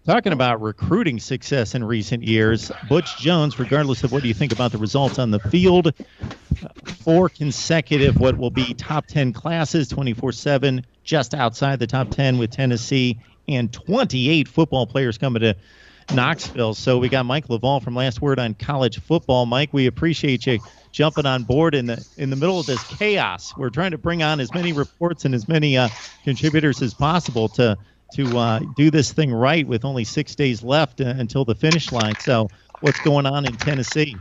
Talking about recruiting success in recent years, Butch Jones, regardless of what you think about the results on the field, four consecutive what will be top 10 classes, 24/7, just outside the top 10 with Tennessee, and 28 football players coming to Knoxville. So we got Mike LaValle from Last Word on College Football. Mike, we appreciate you jumping on board in the middle of this chaos. We're trying to bring on as many reports and as many contributors as possible to do this thing right with only 6 days left until the finish line. So what's going on in Tennessee?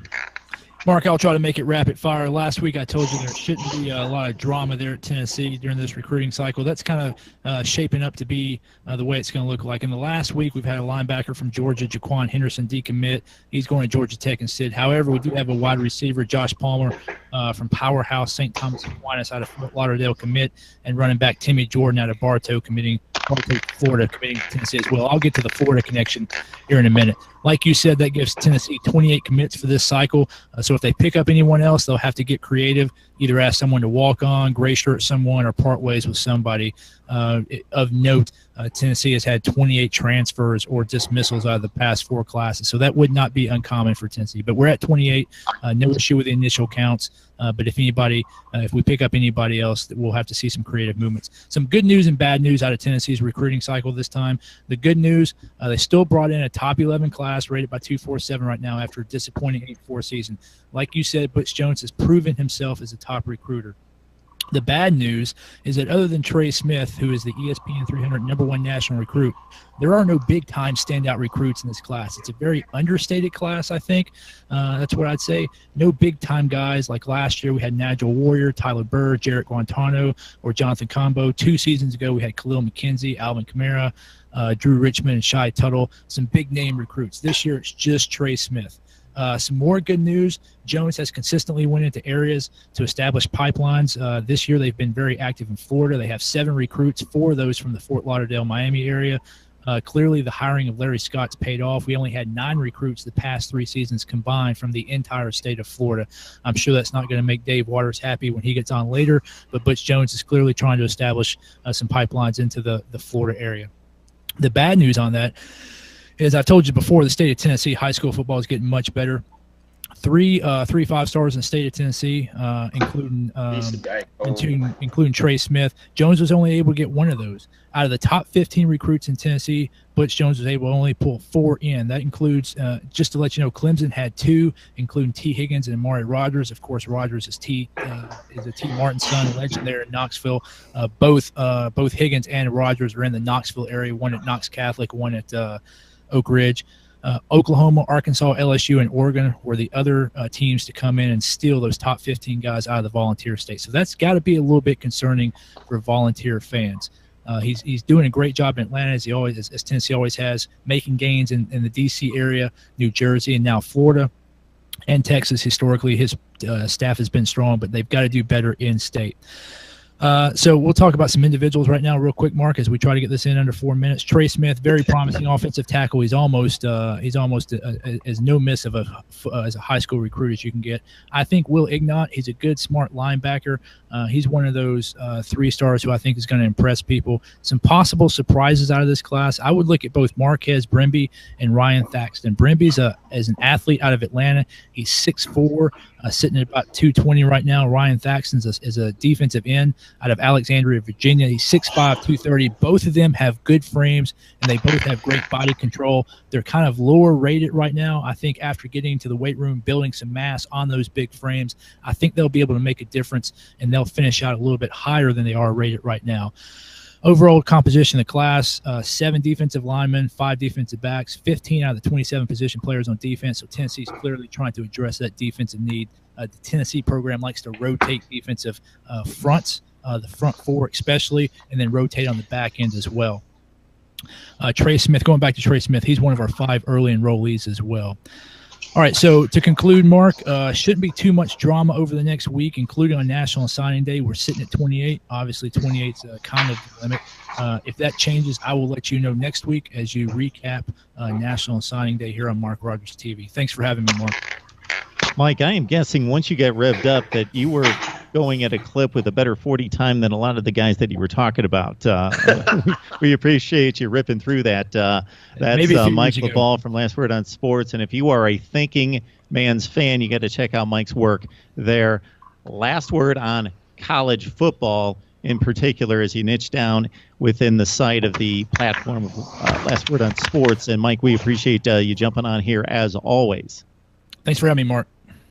Mark, I'll try to make it rapid fire. Last week I told you there shouldn't be a lot of drama there at Tennessee during this recruiting cycle. That's kind of shaping up to be the way it's going to look like. In the last week, we've had a linebacker from Georgia, Jaquan Henderson, decommit. He's going to Georgia Tech instead. However, we do have a wide receiver, Josh Palmer, from Powerhouse St. Thomas Aquinas out of Fort Lauderdale commit, and running back Timmy Jordan out of Bartow Florida committing to Tennessee as well. I'll get to the Florida connection here in a minute. Like you said, that gives Tennessee 28 commits for this cycle. So if they pick up anyone else, they'll have to get creative, either ask someone to walk on, gray shirt someone, or part ways with somebody. Of note, Tennessee has had 28 transfers or dismissals out of the past 4 classes. So that would not be uncommon for Tennessee. But we're at 28. No issue with the initial counts. But if we pick up anybody else, we'll have to see some creative movements. Some good news and bad news out of Tennessee's recruiting cycle this time. The good news, they still brought in a top 11 class rated by 247 right now after a disappointing 8-4 season. Like you said, Butch Jones has proven himself as a top recruiter. The bad news is that other than Trey Smith, who is the ESPN 300 #1 national recruit, there are no big-time standout recruits in this class. It's a very understated class, I think. That's what I'd say. No big-time guys like last year. We had Nigel Warrior, Tyler Bird, Jarrett Guantano, or Jonathan Combo. 2 seasons ago, we had Khalil McKenzie, Alvin Kamara, Drew Richmond, and Shai Tuttle. Some big-name recruits. This year, it's just Trey Smith. Some more good news. Jones has consistently went into areas to establish pipelines. This year, they've been very active in Florida. They have 7 recruits, 4 of those from the Fort Lauderdale, Miami area. Clearly, the hiring of Larry Scott's paid off. We only had 9 recruits the past 3 seasons combined from the entire state of Florida. I'm sure that's not going to make Dave Waters happy when he gets on later, but Butch Jones is clearly trying to establish some pipelines into the Florida area. The bad news on that, as I've told you before, the state of Tennessee high school football is getting much better. 3 5-stars in the state of Tennessee, including Trey Smith. Jones was only able to get 1 of those. Out of the top 15 recruits in Tennessee, Butch Jones was able to only pull 4 in. That includes, just to let you know, Clemson had 2, including T. Higgins and Amari Rogers. Of course, Rogers is a T. Martin's son, a legend there in Knoxville. Both Higgins and Rogers are in the Knoxville area. One at Knox Catholic, one at Oak Ridge. Oklahoma, Arkansas, LSU, and Oregon were the other teams to come in and steal those top 15 guys out of the Volunteer state. So that's got to be a little bit concerning for Volunteer fans. He's doing a great job in Atlanta, as Tennessee always has, making gains in the D.C. area, New Jersey, and now Florida and Texas. Historically, his staff has been strong, but they've got to do better in state. So we'll talk about some individuals right now real quick, Mark, as we try to get this in under 4 minutes. Trey Smith, very promising offensive tackle. He's almost as no miss of as a high school recruit as you can get. I think Will Ignont, he's a good, smart linebacker. He's one of those 3-stars who I think is going to impress people. Some possible surprises out of this class. I would look at both Marquez Brimby and Ryan Thaxton. Brimby's as an athlete out of Atlanta. He's 6'4", sitting at about 220 right now. Ryan Thaxton is a defensive end out of Alexandria, Virginia. He's 6'5", 230. Both of them have good frames, and they both have great body control. They're kind of lower rated right now. I think after getting to the weight room, building some mass on those big frames, I think they'll be able to make a difference, and they'll finish out a little bit higher than they are rated right now. Overall composition of the class, 7 defensive linemen, 5 defensive backs, 15 out of the 27 position players on defense. So Tennessee's clearly trying to address that defensive need. The Tennessee program likes to rotate defensive fronts, the front 4 especially, and then rotate on the back end as well. Trey Smith, going back to Trey Smith, he's one of our 5 early enrollees as well. All right, so to conclude, Mark, shouldn't be too much drama over the next week, including on National Signing Day. We're sitting at 28. Obviously, 28 is kind of the limit. If that changes, I will let you know next week as you recap National Signing Day here on Mark Rogers TV. Thanks for having me, Mark. Mike, I am guessing once you get revved up that you were going at a clip with a better 40 time than a lot of the guys that you were talking about. We appreciate you ripping through that. That's Mike LaValle from Last Word on Sports. And if you are a thinking man's fan, you got to check out Mike's work there. Last Word on college football in particular, as you niche down within the site of the platform of Last Word on Sports. And Mike, we appreciate you jumping on here as always. Thanks for having me, Mark.